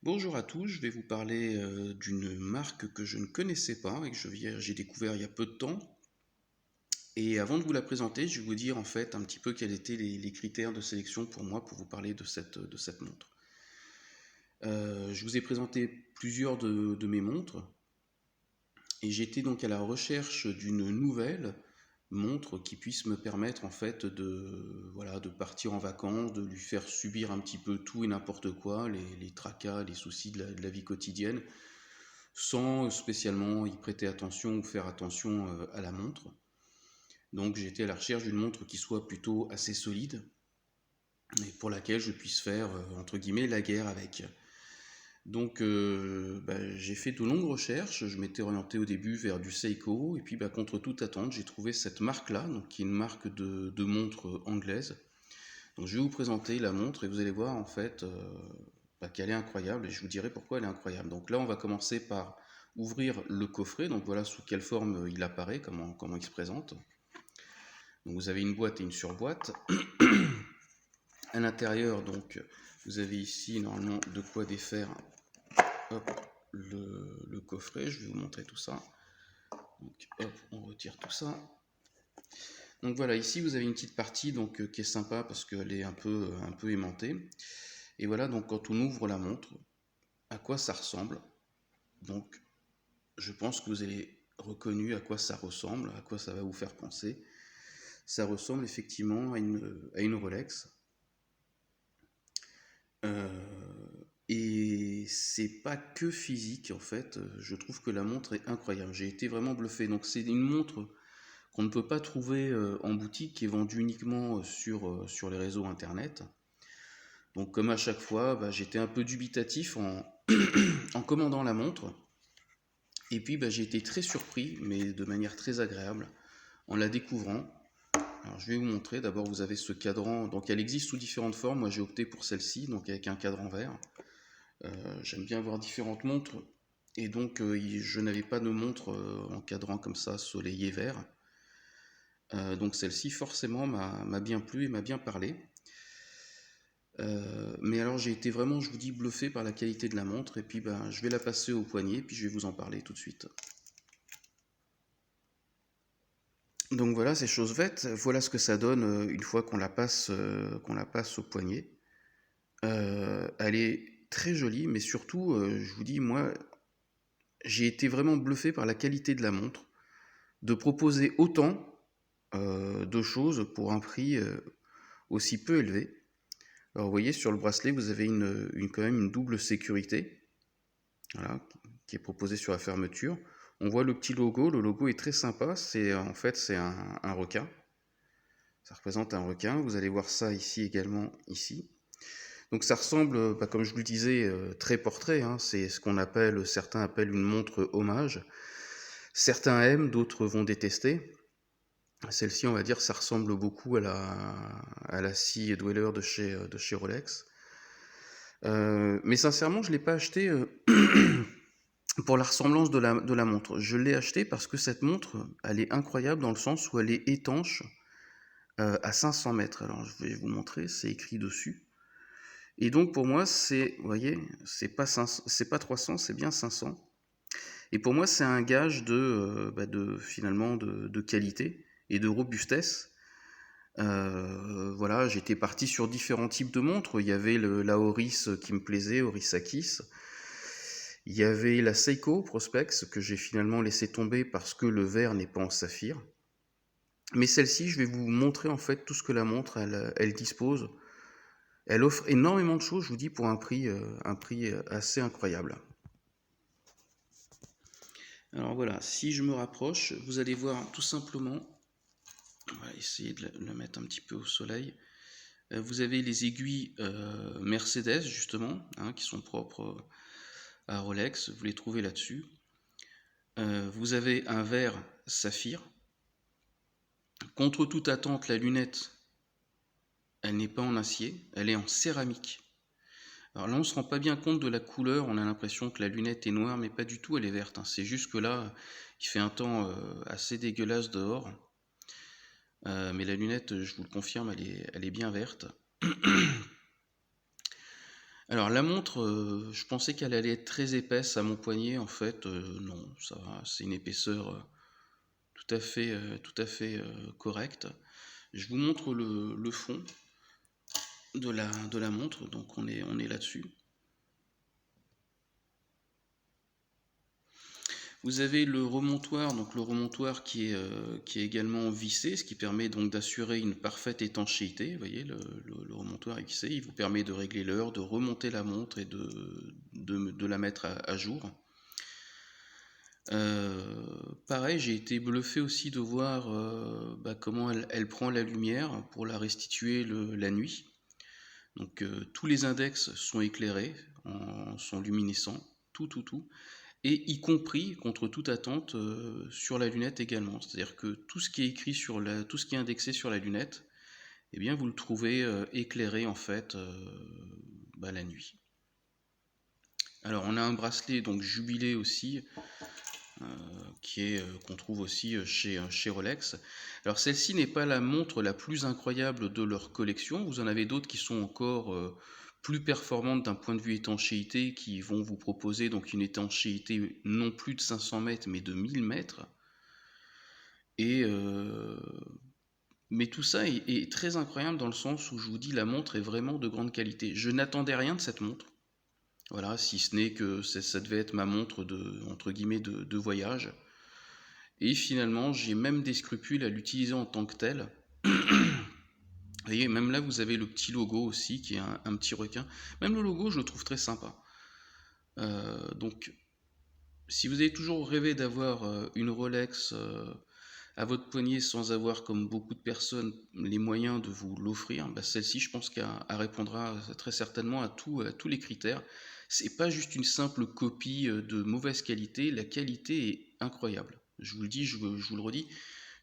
Bonjour à tous, je vais vous parler d'une marque que je ne connaissais pas et que j'ai découvert il y a peu de temps. Et avant de vous la présenter, je vais vous dire en fait un petit peu quels étaient les critères de sélection pour moi pour vous parler de cette montre. Je vous ai présenté plusieurs de mes montres et j'étais donc à la recherche d'une nouvelle montre qui puisse me permettre en fait voilà, de partir en vacances, de lui faire subir un petit peu tout et n'importe quoi, les tracas, les soucis de la vie quotidienne, sans spécialement y prêter attention ou faire attention à la montre. Donc j'étais à la recherche d'une montre qui soit plutôt assez solide et pour laquelle je puisse faire entre guillemets la guerre avec. Donc j'ai fait de longues recherches, je m'étais orienté au début vers du Seiko et puis contre toute attente j'ai trouvé cette marque-là, donc qui est une marque de montre anglaise. Donc je vais vous présenter la montre et vous allez voir en fait qu'elle est incroyable et je vous dirai pourquoi elle est incroyable. Donc là on va commencer par ouvrir le coffret, donc voilà sous quelle forme il apparaît, comment il se présente. Donc vous avez une boîte et une surboîte. À l'intérieur donc vous avez ici normalement de quoi défaire hop, le coffret, je vais vous montrer tout ça. Donc hop, on retire tout ça. Donc voilà, ici vous avez une petite partie donc, qui est sympa parce qu'elle est un peu aimantée. Et voilà, donc quand on ouvre la montre, à quoi ça ressemble. Donc je pense que vous avez reconnu à quoi ça ressemble, à quoi ça va vous faire penser. Ça ressemble effectivement à une Rolex. Et c'est pas que physique en fait, je trouve que la montre est incroyable. J'ai été vraiment bluffé. Donc c'est une montre qu'on ne peut pas trouver en boutique, qui est vendue uniquement sur les réseaux internet. Donc comme à chaque fois, j'étais un peu dubitatif en commandant la montre. Et puis j'ai été très surpris, mais de manière très agréable, en la découvrant. Alors je vais vous montrer, d'abord vous avez ce cadran, donc elle existe sous différentes formes, moi j'ai opté pour celle-ci, donc avec un cadran vert. J'aime bien avoir différentes montres, et donc je n'avais pas de montre en cadran comme ça, soleil et vert. Donc celle-ci forcément m'a bien plu et m'a bien parlé. Mais alors j'ai été vraiment, je vous dis, bluffé par la qualité de la montre, et puis je vais la passer au poignet, puis je vais vous en parler tout de suite. Donc voilà, c'est chose faite. Voilà ce que ça donne une fois qu'on la passe au poignet. Elle est très jolie, mais surtout, je vous dis, moi, j'ai été vraiment bluffé par la qualité de la montre, de proposer autant de choses pour un prix aussi peu élevé. Alors vous voyez, sur le bracelet, vous avez quand même une double sécurité, voilà, qui est proposée sur la fermeture. On voit le petit logo, le logo est très sympa, en fait c'est un requin. Ça représente un requin, vous allez voir ça ici également, ici. Donc ça ressemble, comme je vous le disais, très portrait, hein. C'est ce certains appellent une montre hommage. Certains aiment, d'autres vont détester. Celle-ci, on va dire, ça ressemble beaucoup à la Sea Dweller de chez Rolex. Mais sincèrement, je ne l'ai pas acheté pour la ressemblance de la montre. Je l'ai acheté parce que cette montre, elle est incroyable dans le sens où elle est étanche à 500 mètres. Alors, je vais vous montrer, c'est écrit dessus. Et donc, pour moi, vous voyez, c'est pas 300, c'est bien 500. Et pour moi, c'est un gage finalement, de qualité et de robustesse. Voilà, j'étais parti sur différents types de montres. Il y avait la Oris qui me plaisait, Oris Akis. Il y avait la Seiko Prospex que j'ai finalement laissé tomber parce que le verre n'est pas en saphir. Mais celle-ci, je vais vous montrer en fait tout ce que la montre elle dispose. Elle offre énormément de choses, je vous dis, pour un prix assez incroyable. Alors voilà, si je me rapproche, vous allez voir tout simplement, on va essayer de la mettre un petit peu au soleil. Vous avez les aiguilles Mercedes justement, hein, qui sont propres à Rolex, vous les trouvez là-dessus. Vous avez un verre saphir. Contre toute attente, la lunette, elle n'est pas en acier, elle est en céramique. Alors là, on ne se rend pas bien compte de la couleur, on a l'impression que la lunette est noire, mais pas du tout, elle est verte, hein. C'est juste que là, il fait un temps assez dégueulasse dehors. Mais la lunette, je vous le confirme, elle est bien verte. Alors la montre, je pensais qu'elle allait être très épaisse à mon poignet. En fait, non, ça va, c'est une épaisseur tout à fait correcte. Je vous montre le fond de la montre, donc on est là-dessus. Vous avez le remontoir, donc le remontoir qui est également vissé, ce qui permet donc d'assurer une parfaite étanchéité. Vous voyez, le remontoir est vissé, il vous permet de régler l'heure, de remonter la montre et de la mettre à jour. Pareil, j'ai été bluffé aussi de voir comment elle prend la lumière pour la restituer la nuit. Donc tous les index sont éclairés, sont luminescents, tout. Et y compris, contre toute attente, sur la lunette également. C'est-à-dire que tout ce qui est écrit tout ce qui est indexé sur la lunette, eh bien vous le trouvez éclairé en fait la nuit. Alors on a un bracelet donc jubilé aussi, qu'on trouve aussi chez Rolex. Alors celle-ci n'est pas la montre la plus incroyable de leur collection. Vous en avez d'autres qui sont encore plus performantes d'un point de vue étanchéité, qui vont vous proposer donc une étanchéité non plus de 500 mètres mais de 1000 mètres. Mais tout ça est très incroyable dans le sens où je vous dis la montre est vraiment de grande qualité. Je n'attendais rien de cette montre. Voilà, si ce n'est que ça devait être ma montre entre guillemets de voyage. Et finalement, j'ai même des scrupules à l'utiliser en tant que tel. Vous voyez, même là, vous avez le petit logo aussi, qui est un petit requin. Même le logo, je le trouve très sympa. Donc, si vous avez toujours rêvé d'avoir une Rolex à votre poignet sans avoir, comme beaucoup de personnes, les moyens de vous l'offrir, celle-ci, je pense qu'elle répondra très certainement à tous les critères. C'est pas juste une simple copie de mauvaise qualité, la qualité est incroyable. Je vous le dis, je vous le redis,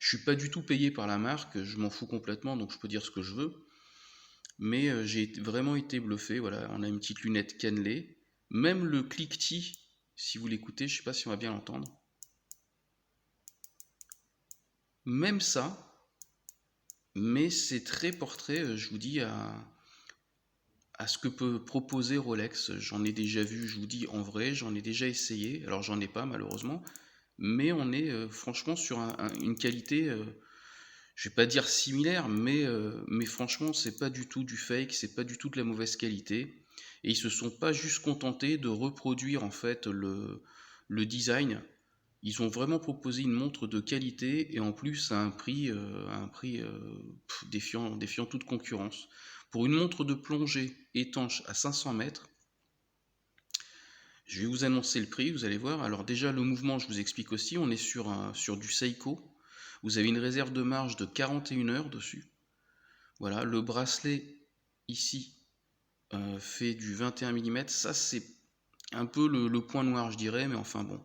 je suis pas du tout payé par la marque, je m'en fous complètement, donc je peux dire ce que je veux. Mais j'ai vraiment été bluffé. Voilà, on a une petite lunette cannelée. Même le cliquetis, si vous l'écoutez, je sais pas si on va bien l'entendre. Même ça, mais c'est très portrait, je vous dis, à ce que peut proposer Rolex. J'en ai déjà vu, je vous dis, en vrai, j'en ai déjà essayé. Alors j'en ai pas malheureusement, mais on est franchement sur une qualité, je vais pas dire similaire, mais franchement, c'est pas du tout du fake, c'est pas du tout de la mauvaise qualité. Et ils se sont pas juste contentés de reproduire en fait le design. Ils ont vraiment proposé une montre de qualité et en plus à un prix défiant toute concurrence. Pour une montre de plongée étanche à 500 mètres, je vais vous annoncer le prix, vous allez voir. Alors déjà, le mouvement, je vous explique aussi, on est sur du Seiko. Vous avez une réserve de marge de 41 heures dessus. Voilà, le bracelet ici fait du 21 mm. Ça, c'est un peu le point noir, je dirais, mais enfin bon.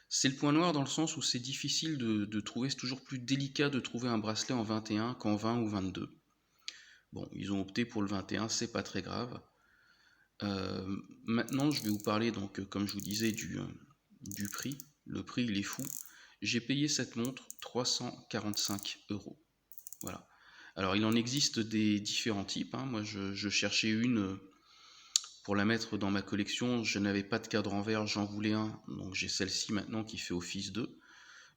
C'est le point noir dans le sens où c'est difficile de trouver, c'est toujours plus délicat de trouver un bracelet en 21 qu'en 20 ou 22. Bon, ils ont opté pour le 21, c'est pas très grave. Maintenant, je vais vous parler, donc, comme je vous disais, du prix. Le prix, il est fou. J'ai payé cette montre 345 euros. Voilà. Alors, il en existe des différents types, hein. Moi, je cherchais une pour la mettre dans ma collection. Je n'avais pas de cadre en verre, j'en voulais un. Donc, j'ai celle-ci maintenant qui fait office de.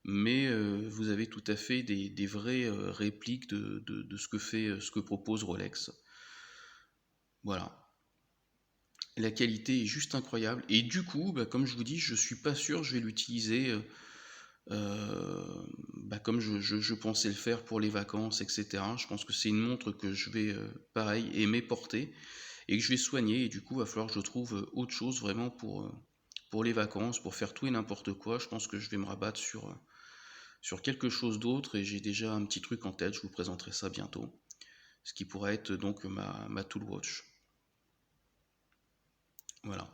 Mais vous avez tout à fait des vraies répliques de ce que propose Rolex. Voilà. La qualité est juste incroyable. Et du coup, comme je vous dis, je suis pas sûr que je vais l'utiliser comme je pensais le faire pour les vacances, etc. Je pense que c'est une montre que je vais, pareil, aimer porter et que je vais soigner. Et du coup, il va falloir que je trouve autre chose vraiment pour les vacances, pour faire tout et n'importe quoi. Je pense que je vais me rabattre sur quelque chose d'autre et j'ai déjà un petit truc en tête. Je vous présenterai ça bientôt. Ce qui pourrait être donc ma Tool Watch. Voilà.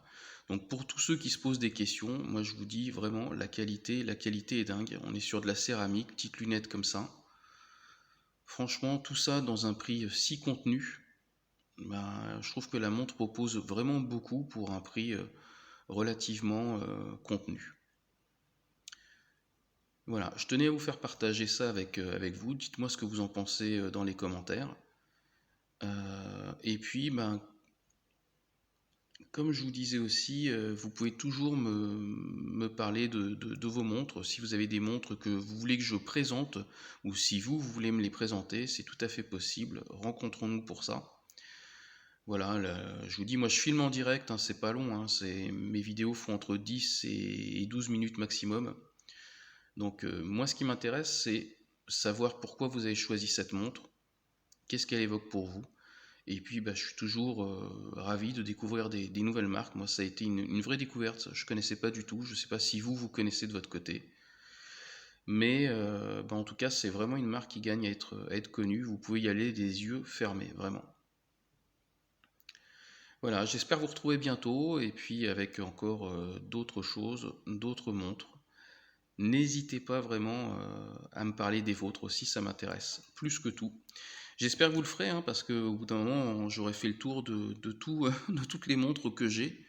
Donc pour tous ceux qui se posent des questions, moi je vous dis vraiment la qualité est dingue. On est sur de la céramique, petite lunette comme ça. Franchement, tout ça dans un prix si contenu, je trouve que la montre propose vraiment beaucoup pour un prix relativement contenu. Voilà, je tenais à vous faire partager ça avec vous. Dites-moi ce que vous en pensez dans les commentaires. Et puis, Comme je vous disais aussi, vous pouvez toujours me parler de vos montres. Si vous avez des montres que vous voulez que je présente, ou si vous voulez me les présenter, c'est tout à fait possible. Rencontrons-nous pour ça. Voilà, je vous dis, moi je filme en direct, hein, c'est pas long, hein, mes vidéos font entre 10 et 12 minutes maximum. Donc moi ce qui m'intéresse, c'est savoir pourquoi vous avez choisi cette montre, qu'est-ce qu'elle évoque pour vous. Et puis bah, je suis toujours ravi de découvrir des nouvelles marques. Moi ça a été une vraie découverte, je ne connaissais pas du tout, je ne sais pas si vous connaissez de votre côté. Mais bah, en tout cas c'est vraiment une marque qui gagne à être connue, vous pouvez y aller des yeux fermés, vraiment. Voilà, j'espère vous retrouver bientôt et puis avec encore d'autres choses, d'autres montres. N'hésitez pas vraiment à me parler des vôtres aussi, ça m'intéresse plus que tout. J'espère que vous le ferez, hein, parce qu'au bout d'un moment, j'aurai fait le tour de tout, de toutes les montres que j'ai.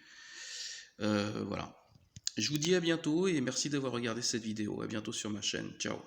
Voilà. Je vous dis à bientôt et merci d'avoir regardé cette vidéo. À bientôt sur ma chaîne. Ciao.